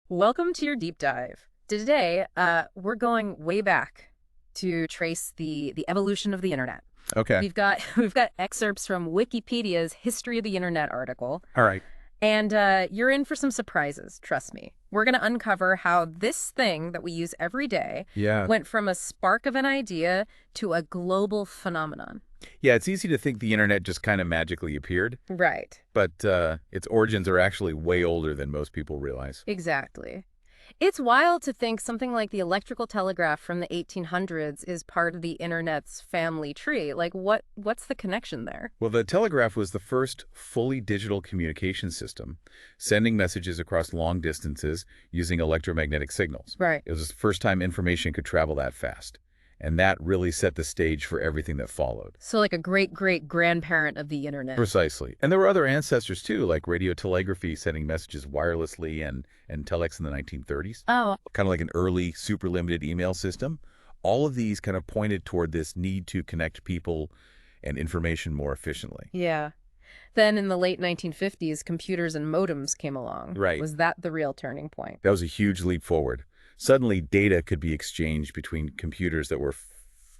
Welcome to your deep dive. Today, we're going way back to trace the evolution of the internet. Okay. We've got excerpts from Wikipedia's History of the Internet article, All right. and you're in for some surprises, trust me. We're going to uncover how this thing that we use every day Yeah. went from a spark of an idea to a global phenomenon. Yeah, it's easy to think the internet just kind of magically appeared, Right. but its origins are actually way older than most people realize. Exactly. It's wild to think something like the electrical telegraph from the 1800s is part of the internet's family tree. Like, what's the connection there? Well, the telegraph was the first fully digital communication system, sending messages across long distances using electromagnetic signals. Right. It was the first time information could travel that fast, and that really set the stage for everything that followed. So like a great-great-grandparent of the internet. Precisely. And there were other ancestors too, like radio telegraphy sending messages wirelessly and telex in the 1930s. Oh, Kind of like an early super limited email system. All of these kind of pointed toward this need to connect people and information more efficiently. yeah. Then in the late 1950s, computers and modems came along. Right. Was that the real turning point? That was a huge leap forward. Suddenly, data could be exchanged between computers that were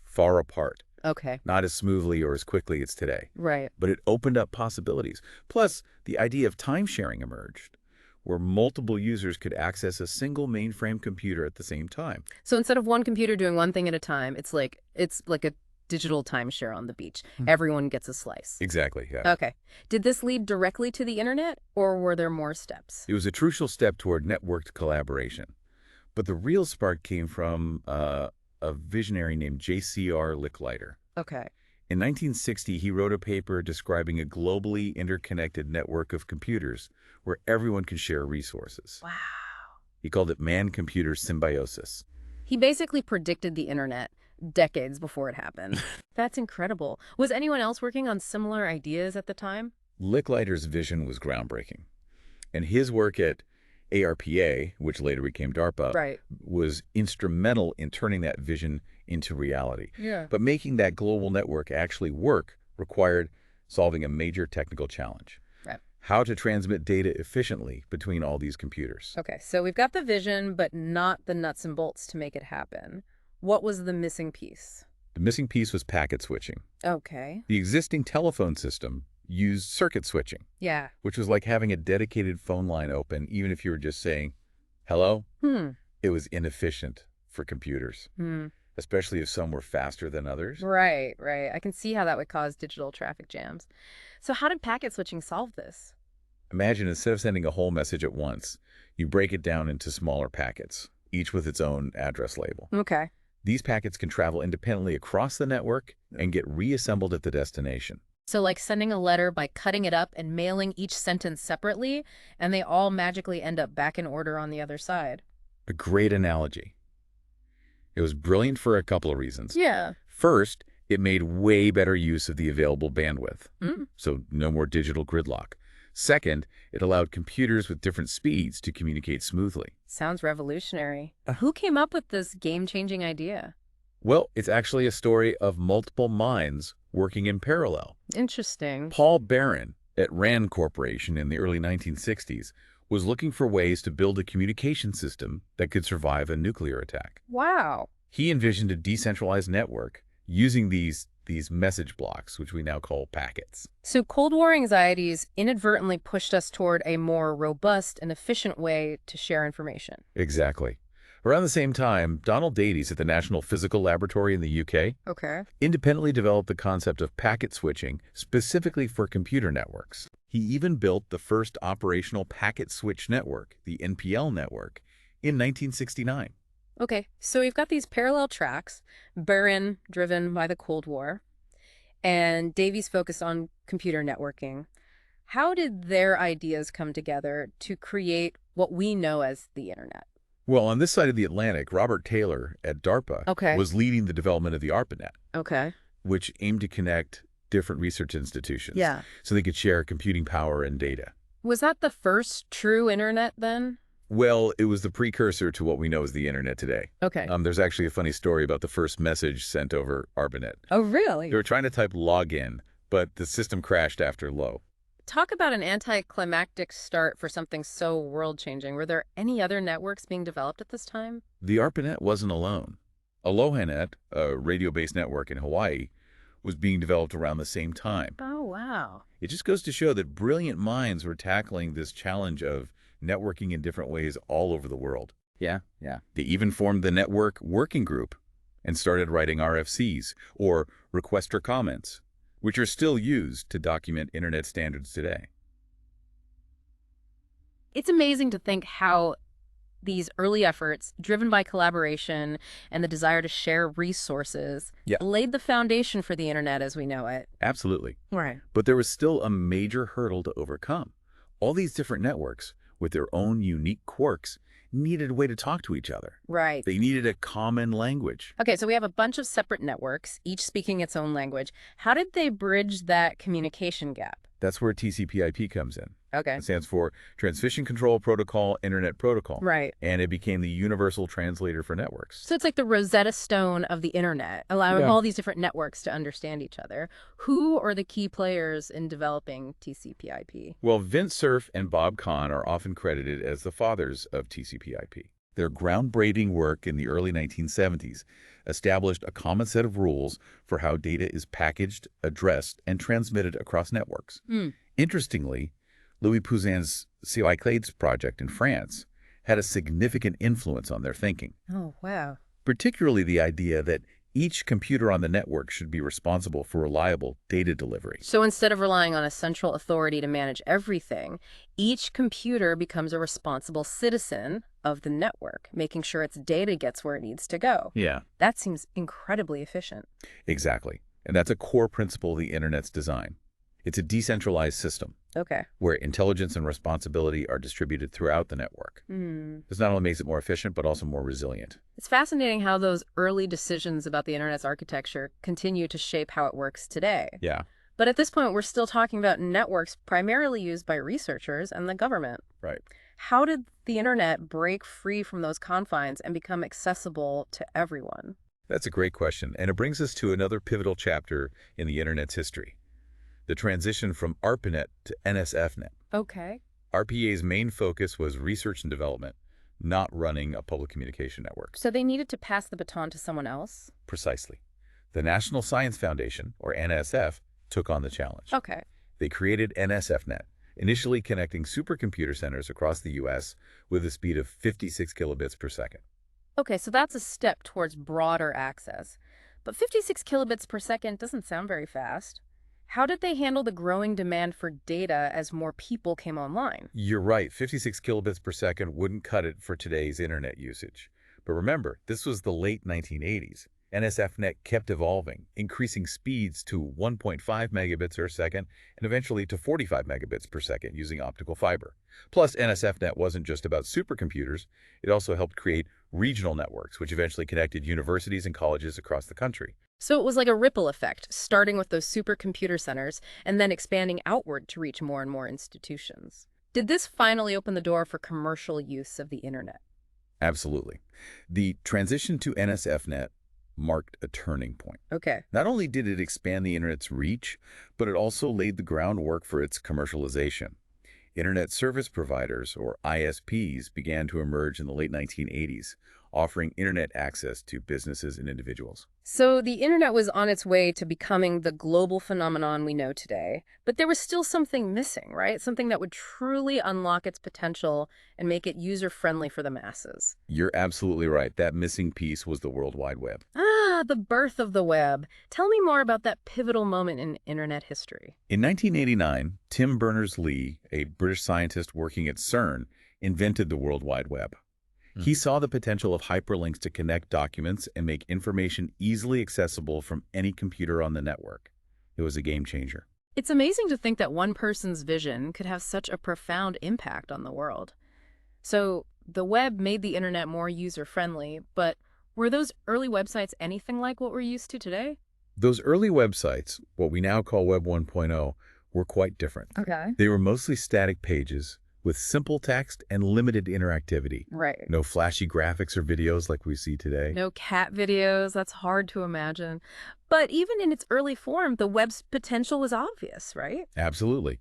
far apart, Okay. not as smoothly or as quickly as today. Right. But it opened up possibilities. Plus, the idea of time sharing emerged, where multiple users could access a single mainframe computer at the same time. So instead of one computer doing one thing at a time, it's like a digital timeshare on the beach. Everyone gets a slice. Exactly, yeah. Okay. Did this lead directly to the internet, or were there more steps? It was a crucial step toward networked collaboration. But the real spark came from a visionary named J.C.R. Licklider. Okay. In 1960, he wrote a paper describing a globally interconnected network of computers where everyone can share resources. Wow. He called it man-computer symbiosis. He basically predicted the internet decades before it happened. That's incredible. Was anyone else working on similar ideas at the time? Licklider's vision was groundbreaking, and his work at ARPA, which later became DARPA, Right. was instrumental in turning that vision into reality. Yeah. But making that global network actually work required solving a major technical challenge. Right. How to transmit data efficiently between all these computers. Okay, so we've got the vision, but not the nuts and bolts to make it happen. What was the missing piece? The missing piece was packet switching. Okay. The existing telephone system used circuit switching, Yeah. which was like having a dedicated phone line open, even if you were just saying, hello. Hmm. It was inefficient for computers, Hmm. especially if some were faster than others. Right, right. I can see how that would cause digital traffic jams. So how did packet switching solve this? Imagine instead of sending a whole message at once, you break it down into smaller packets, each with its own address label. Okay. These packets can travel independently across the network and get reassembled at the destination. So like sending a letter by cutting it up and mailing each sentence separately, and they all magically end up back in order on the other side. A great analogy. It was brilliant for a couple of reasons. Yeah. First, it made way better use of the available bandwidth, Mm. so no more digital gridlock. Second, it allowed computers with different speeds to communicate smoothly. Sounds revolutionary. Who came up with this game-changing idea? Well, it's actually a story of multiple minds working in parallel. Interesting. Paul Barron at RAND Corporation in the early 1960s was looking for ways to build a communication system that could survive a nuclear attack. Wow. He envisioned a decentralized network using these message blocks, which we now call packets. So Cold War anxieties inadvertently pushed us toward a more robust and efficient way to share information. Exactly. Around the same time, Donald Davies at the National Physical Laboratory in the UK Okay. independently developed the concept of packet switching specifically for computer networks. He even built the first operational packet switch network, the NPL network, in 1969. Okay, so we've got these parallel tracks, Barron driven by the Cold War, and Davies focused on computer networking. How did their ideas come together to create what we know as the internet? Well, on this side of the Atlantic, Robert Taylor at DARPA Okay. was leading the development of the ARPANET, Okay. which aimed to connect different research institutions Yeah. so they could share computing power and data. Was that the first true internet then? Well, it was the precursor to what we know as the internet today. Okay. There's actually a funny story about the first message sent over ARPANET. Oh, really? They were trying to type login, but the system crashed after low. Talk about an anticlimactic start for something so world-changing. Were there any other networks being developed at this time? The ARPANET wasn't alone. AlohaNet, a radio-based network in Hawaii, was being developed around the same time. Oh, wow. It just goes to show that brilliant minds were tackling this challenge of networking in different ways all over the world. Yeah, yeah. They even formed the network working group and started writing RFCs, or request for comments, which are still used to document Internet standards today. It's amazing to think how these early efforts, driven by collaboration and the desire to share resources, Yeah. laid the foundation for the internet as we know it. Absolutely. Right. But there was still a major hurdle to overcome. All these different networks, with their own unique quirks, needed a way to talk to each other. Right. They needed a common language. Okay, so we have a bunch of separate networks, each speaking its own language. How did they bridge that communication gap? That's where TCP/IP comes in. Okay. It stands for Transmission Control Protocol Internet Protocol. Right. And it became the universal translator for networks. So it's like the Rosetta Stone of the internet, allowing all these different networks to understand each other. Who are the key players in developing TCP/IP? Well, Vint Cerf and Bob Kahn are often credited as the fathers of TCP/IP. Their groundbreaking work in the early 1970s established a common set of rules for how data is packaged, addressed, and transmitted across networks. Interestingly, Louis Pouzzin's CICLADES project in France had a significant influence on their thinking, Oh, wow. particularly the idea that each computer on the network should be responsible for reliable data delivery. So instead of relying on a central authority to manage everything, each computer becomes a responsible citizen of the network, making sure its data gets where it needs to go. Yeah, That seems incredibly efficient. exactly. And that's a core principle of the Internet's design. It's a decentralized system Okay. where intelligence and responsibility are distributed throughout the network. This not only makes it more efficient, but also more resilient. It's fascinating how those early decisions about the internet's architecture continue to shape how it works today. Yeah, But at this point, we're still talking about networks primarily used by researchers and the government. right. How did the internet break free from those confines and become accessible to everyone? That's a great question, and it brings us to another pivotal chapter in the Internet's history, the transition from ARPANET to NSFNet. Okay. RPA's main focus was research and development, not running a public communication network. So they needed to pass the baton to someone else? Precisely. The National Science Foundation, or NSF, took on the challenge. Okay. They created NSFNet, initially connecting supercomputer centers across the U.S. with a speed of 56 kilobits per second. Okay, so that's a step towards broader access. But 56 kilobits per second doesn't sound very fast. How did they handle the growing demand for data as more people came online? You're right, 56 kilobits per second wouldn't cut it for today's internet usage. But remember, this was the late 1980s. NSFNet kept evolving, increasing speeds to 1.5 megabits per second and eventually to 45 megabits per second using optical fiber. Plus, NSFNet wasn't just about supercomputers. It also helped create regional networks, which eventually connected universities and colleges across the country. So it was like a ripple effect, starting with those supercomputer centers and then expanding outward to reach more and more institutions. Did this finally open the door for commercial use of the internet? Absolutely. The transition to NSFNet marked a turning point. Okay. Not only did it expand the Internet's reach, but it also laid the groundwork for its commercialization. Internet service providers, or ISPs, began to emerge in the late 1980s, offering Internet access to businesses and individuals. So the internet was on its way to becoming the global phenomenon we know today, but there was still something missing, right? Something that would truly unlock its potential and make it user-friendly for the masses. You're absolutely right. That missing piece was the World Wide Web. Ah, the birth of the web. Tell me more about that pivotal moment in internet history. In 1989, Tim Berners-Lee, a British scientist working at CERN, invented the World Wide Web. He saw the potential of hyperlinks to connect documents and make information easily accessible from any computer on the network. It was a game changer. It's amazing to think that one person's vision could have such a profound impact on the world. So the web made the internet more user-friendly, but were those early websites anything like what we're used to today? Those early websites, what we now call Web 1.0, were quite different. Okay. They were mostly static pages with simple text and limited interactivity. Right. No flashy graphics or videos like we see today. No cat videos, that's hard to imagine. But even in its early form, the web's potential was obvious, right? Absolutely.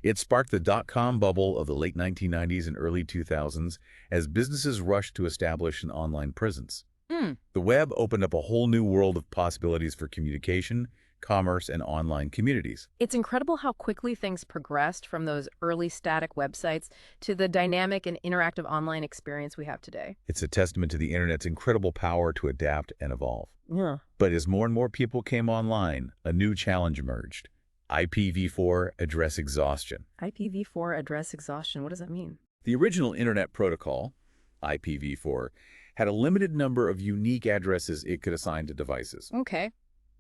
It sparked the dot-com bubble of the late 1990s and early 2000s as businesses rushed to establish an online presence. Hmm. The web opened up a whole new world of possibilities for communication, commerce, and online communities. It's incredible how quickly things progressed from those early static websites to the dynamic and interactive online experience we have today. It's a testament to the internet's incredible power to adapt and evolve. Yeah. But as more and more people came online, a new challenge emerged: IPv4 address exhaustion. IPv4 address exhaustion, what does that mean? The original Internet Protocol, IPv4, had a limited number of unique addresses it could assign to devices. Okay.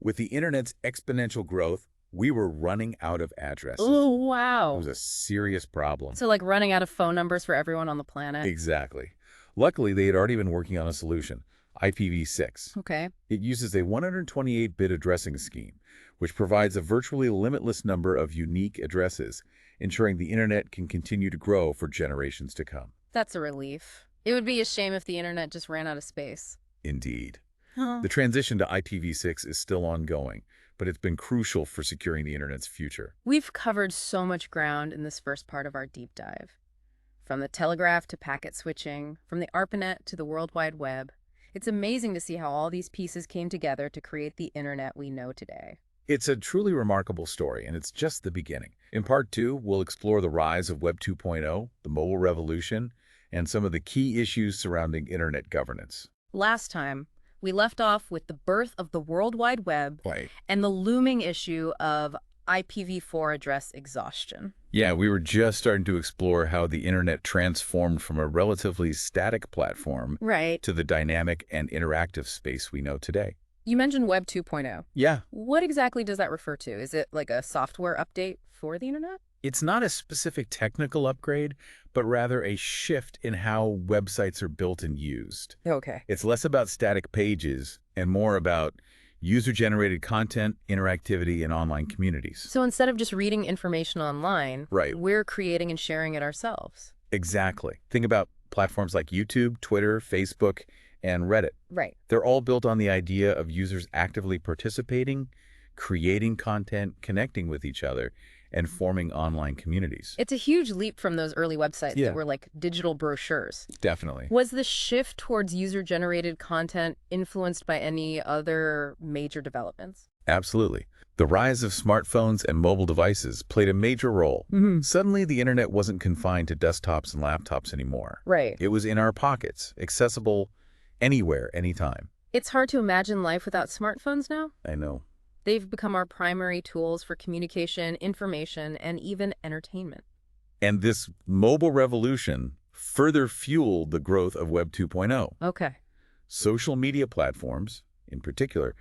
With the Internet's exponential growth, we were running out of addresses. Oh, It wow. was a serious problem. So like running out of phone numbers for everyone on the planet? Exactly. Luckily, they had already been working on a solution, IPv6. Okay. It uses a 128-bit addressing scheme, which provides a virtually limitless number of unique addresses, ensuring the Internet can continue to grow for generations to come. That's a relief. It would be a shame if the internet just ran out of space. Indeed. Huh. The transition to IPv6 is still ongoing, but it's been crucial for securing the Internet's future. We've covered so much ground in this first part of our deep dive. From the telegraph to packet switching, from the ARPANET to the World Wide Web. It's amazing to see how all these pieces came together to create the internet we know today. It's a truly remarkable story, and it's just the beginning. In Part 2, we'll explore the rise of Web 2.0, the mobile revolution, and some of the key issues surrounding Internet governance. Last time, we left off with the birth of the World Wide Web Right. and the looming issue of IPv4 address exhaustion. Yeah, we were just starting to explore how the Internet transformed from a relatively static platform Right. to the dynamic and interactive space we know today. You mentioned Web 2.0. Yeah, What exactly does that refer to? Is it like a software update for the internet? it's not a specific technical upgrade, but rather a shift in how websites are built and used. Okay. It's less about static pages and more about user-generated content, interactivity, and online communities. So instead of just reading information online, Right. we're creating and sharing it ourselves. Exactly. Think about platforms like YouTube, Twitter, Facebook, and Reddit. Right. They're all built on the idea of users actively participating, creating content, connecting with each other, and forming online communities. It's a huge leap from those early websites Yeah. that were like digital brochures. Definitely. Was the shift towards user-generated content influenced by any other major developments? Absolutely. The rise of smartphones and mobile devices played a major role. Suddenly, the internet wasn't confined to desktops and laptops anymore. Right. It was in our pockets, accessible anywhere, anytime. It's hard to imagine life without smartphones now. I know. They've become our primary tools for communication, information, and even entertainment. And this mobile revolution further fueled the growth of Web 2.0. Okay. Social media platforms, in particular,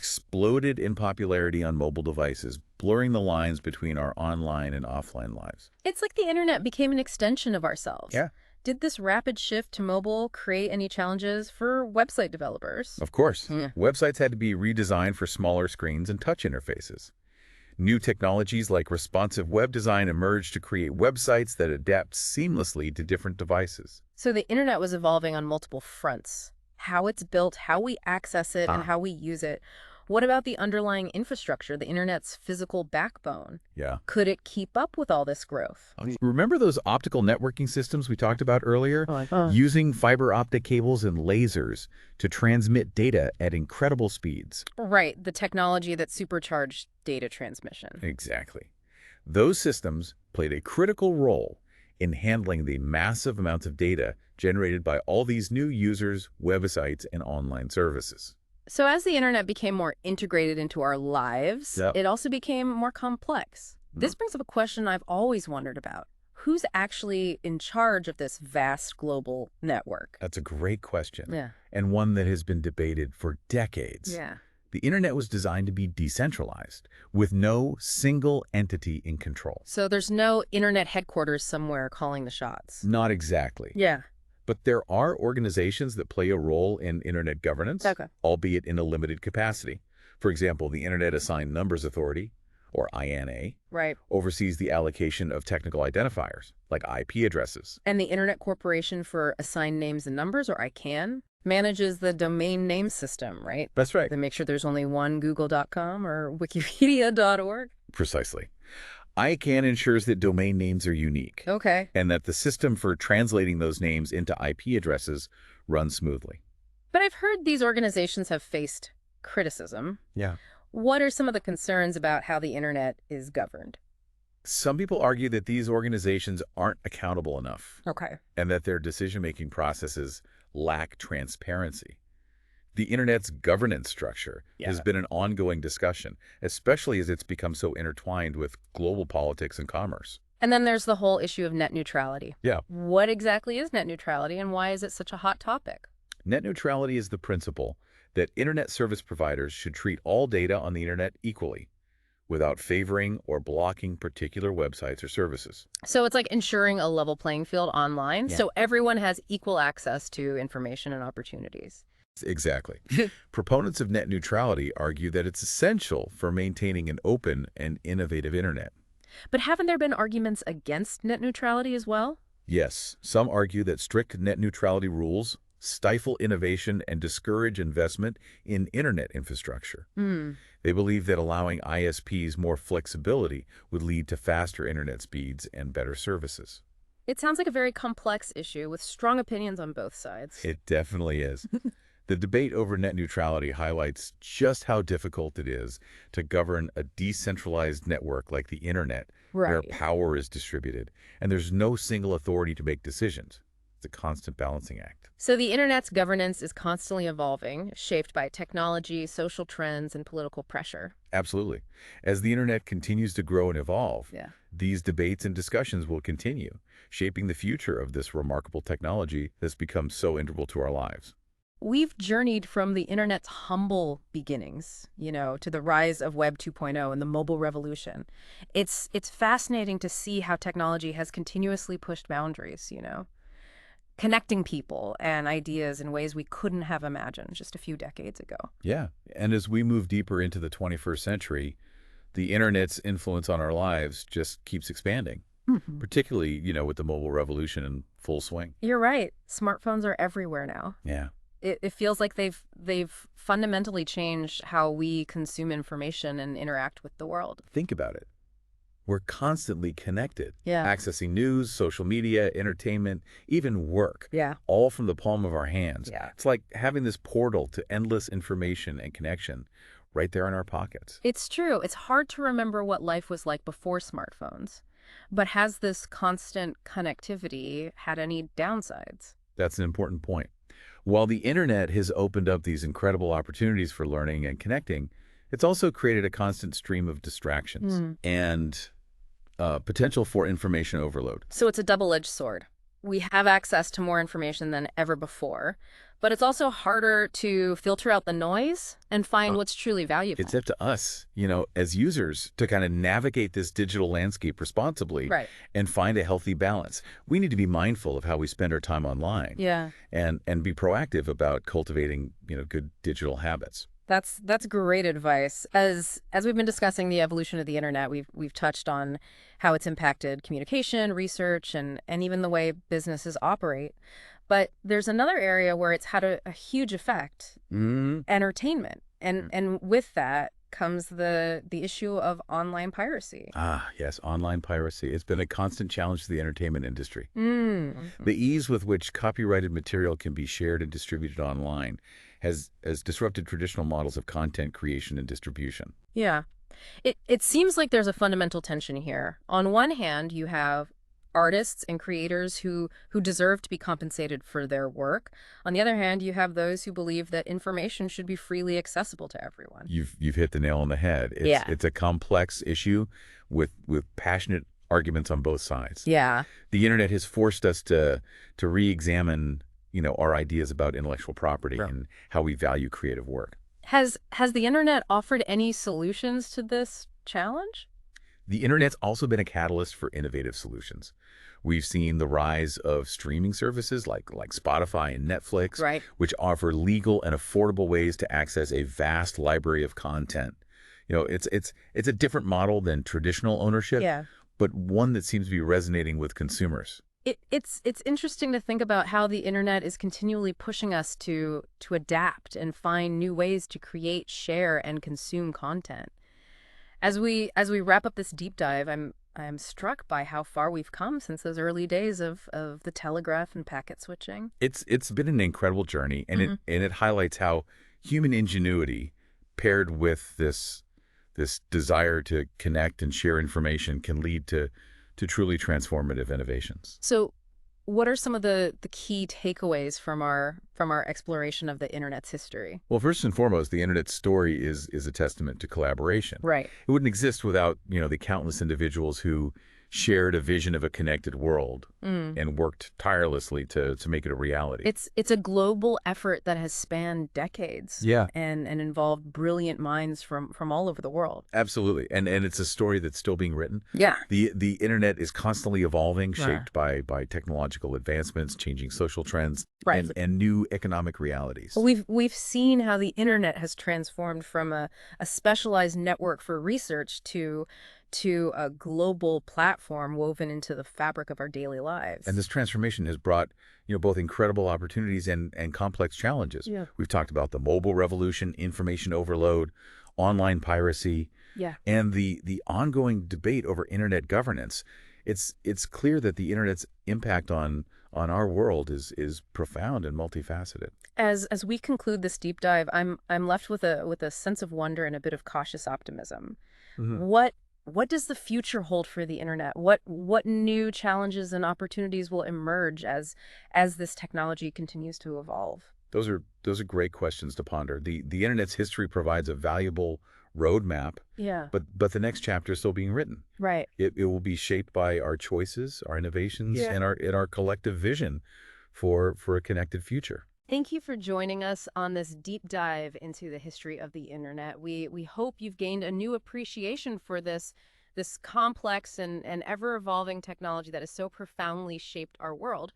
exploded in popularity on mobile devices, blurring the lines between our online and offline lives. It's like the internet became an extension of ourselves. Yeah. Did this rapid shift to mobile create any challenges for website developers? Of course, Yeah. websites had to be redesigned for smaller screens and touch interfaces. New technologies like responsive web design emerged to create websites that adapt seamlessly to different devices. So the internet was evolving on multiple fronts. How it's built, how we access it, and Ah. how we use it. What about the underlying infrastructure, the internet's physical backbone? Yeah. Could it keep up with all this growth? Remember those optical networking systems we talked about earlier? Oh, Using fiber optic cables and lasers to transmit data at incredible speeds. Right, the technology that supercharged data transmission. Exactly. Those systems played a critical role in handling the massive amounts of data generated by all these new users, websites, and online services. So as the internet became more integrated into our lives, Yep. it also became more complex. This brings up a question I've always wondered about. Who's actually in charge of this vast global network? That's a great question, Yeah. and one that has been debated for decades. Yeah. The internet was designed to be decentralized, with no single entity in control. So there's no internet headquarters somewhere calling the shots. Not exactly. Yeah. But there are organizations that play a role in internet governance, Okay. albeit in a limited capacity. For example, the Internet Assigned Numbers Authority, or INA, Right. oversees the allocation of technical identifiers, like IP addresses. And the Internet Corporation for Assigned Names and Numbers, or ICANN, manages the domain name system, right? That's right. They make sure there's only one google.com or wikipedia.org. Precisely. ICANN ensures that domain names are unique Okay. and that the system for translating those names into IP addresses runs smoothly. But I've heard these organizations have faced criticism. Yeah. What are some of the concerns about how the internet is governed? Some people argue that these organizations aren't accountable enough Okay. and that their decision-making processes lack transparency. The Internet's governance structure has Yeah. been an ongoing discussion, especially as it's become so intertwined with global politics and commerce. And then there's the whole issue of net neutrality. Yeah. What exactly is net neutrality and why is it such a hot topic? Net neutrality is the principle that Internet service providers should treat all data on the Internet equally, without favoring or blocking particular websites or services. So it's like ensuring a level playing field online, Yeah. so everyone has equal access to information and opportunities. Exactly. Proponents of net neutrality argue that it's essential for maintaining an open and innovative Internet. But haven't there been arguments against net neutrality as well? Yes, some argue that strict net neutrality rules stifle innovation and discourage investment in Internet infrastructure. Hmm. They believe that allowing ISPs more flexibility would lead to faster Internet speeds and better services. It sounds like a very complex issue with strong opinions on both sides. It definitely is. The debate over net neutrality highlights just how difficult it is to govern a decentralized network like the Internet, where Right. power is distributed, and there's no single authority to make decisions. It's a constant balancing act. So the internet's governance is constantly evolving, shaped by technology, social trends, and political pressure. Absolutely. As the Internet continues to grow and evolve, Yeah. these debates and discussions will continue, shaping the future of this remarkable technology that's become so integral to our lives. We've journeyed from the internet's humble beginnings, to the rise of Web 2.0 and the mobile revolution. It's fascinating to see how technology has continuously pushed boundaries, connecting people and ideas in ways we couldn't have imagined just a few decades ago. Yeah. And as we move deeper into the 21st century, the Internet's influence on our lives just keeps expanding, Mhm. particularly, with the mobile revolution in full swing. You're right. Smartphones are everywhere now. Yeah. It feels like they've fundamentally changed how we consume information and interact with the world. Think about it. We're constantly connected, Yeah. accessing news, social media, entertainment, even work, Yeah. all from the palm of our hands. Yeah. It's like having this portal to endless information and connection right there in our pockets. It's true. It's hard to remember what life was like before smartphones. But has this constant connectivity had any downsides? That's an important point. While the Internet has opened up these incredible opportunities for learning and connecting, it's also created a constant stream of distractions and potential for information overload. So it's a double-edged sword. We have access to more information than ever before, but it's also harder to filter out the noise and find what's truly valuable. It's up to us, as users to kind of navigate this digital landscape responsibly Right. and find a healthy balance. We need to be mindful of how we spend our time online Yeah. and be proactive about cultivating, good digital habits. That's great advice. As we've been discussing the evolution of the internet, we've touched on how it's impacted communication, research, and even the way businesses operate. But there's another area where it's had a huge effect, entertainment. And with that comes the issue of online piracy. Ah, yes, online piracy. It's been a constant challenge to the entertainment industry. Mm. The ease with which copyrighted material can be shared and distributed online has disrupted traditional models of content creation and distribution. Yeah. It seems like there's a fundamental tension here. On one hand, you have artists and creators who deserve to be compensated for their work. On the other hand, you have those who believe that information should be freely accessible to everyone. You've hit the nail on the head. It's a complex issue with passionate arguments on both sides. Yeah. The internet has forced us to re-examine, our ideas about intellectual property and how we value creative work. Has the internet offered any solutions to this challenge? The internet's also been a catalyst for innovative solutions. We've seen the rise of streaming services like Spotify and Netflix, Right. which offer legal and affordable ways to access a vast library of content. It's a different model than traditional ownership, Yeah. but one that seems to be resonating with consumers. It's interesting to think about how the internet is continually pushing us to adapt and find new ways to create, share, and consume content. As we wrap up this deep dive, I'm I'm struck by how far we've come since those early days of the telegraph and packet switching. It's been an incredible journey, and Hmm. it highlights how human ingenuity paired with this desire to connect and share information can lead to truly transformative innovations. So, what are some of the key takeaways from our exploration of the internet's history? Well, first and foremost, the internet's story is a testament to collaboration. Right. It wouldn't exist without, the countless individuals who shared a vision of a connected world Mm. and worked tirelessly to make it a reality. It's a global effort that has spanned decades Yeah, and involved brilliant minds from all over the world. absolutely. And it's a story that's still being written. Yeah. The internet is constantly evolving, Right. shaped by technological advancements, changing social trends, Right. and new economic realities. Well, we've seen how the internet has transformed from a specialized network for research to a global platform woven into the fabric of our daily And lives. this transformation has brought, both incredible opportunities and complex challenges. Yeah. We've talked about the mobile revolution, information overload, online piracy, Yeah. and the ongoing debate over internet governance. It's clear that the internet's impact on our world is profound and multifaceted. As we conclude this deep dive, I'm left with a sense of wonder and a bit of cautious optimism. Mhm. What what does the future hold for the internet? What new challenges and opportunities will emerge as this technology continues to evolve? Those are great questions to ponder. The internet's history provides a valuable roadmap, Yeah. but the next chapter is still being written. Right. It will be shaped by our choices, our innovations, Yeah. and our collective vision for a connected future. Thank you for joining us on this deep dive into the history of the internet. We hope you've gained a new appreciation for this complex and ever evolving technology that has so profoundly shaped our world.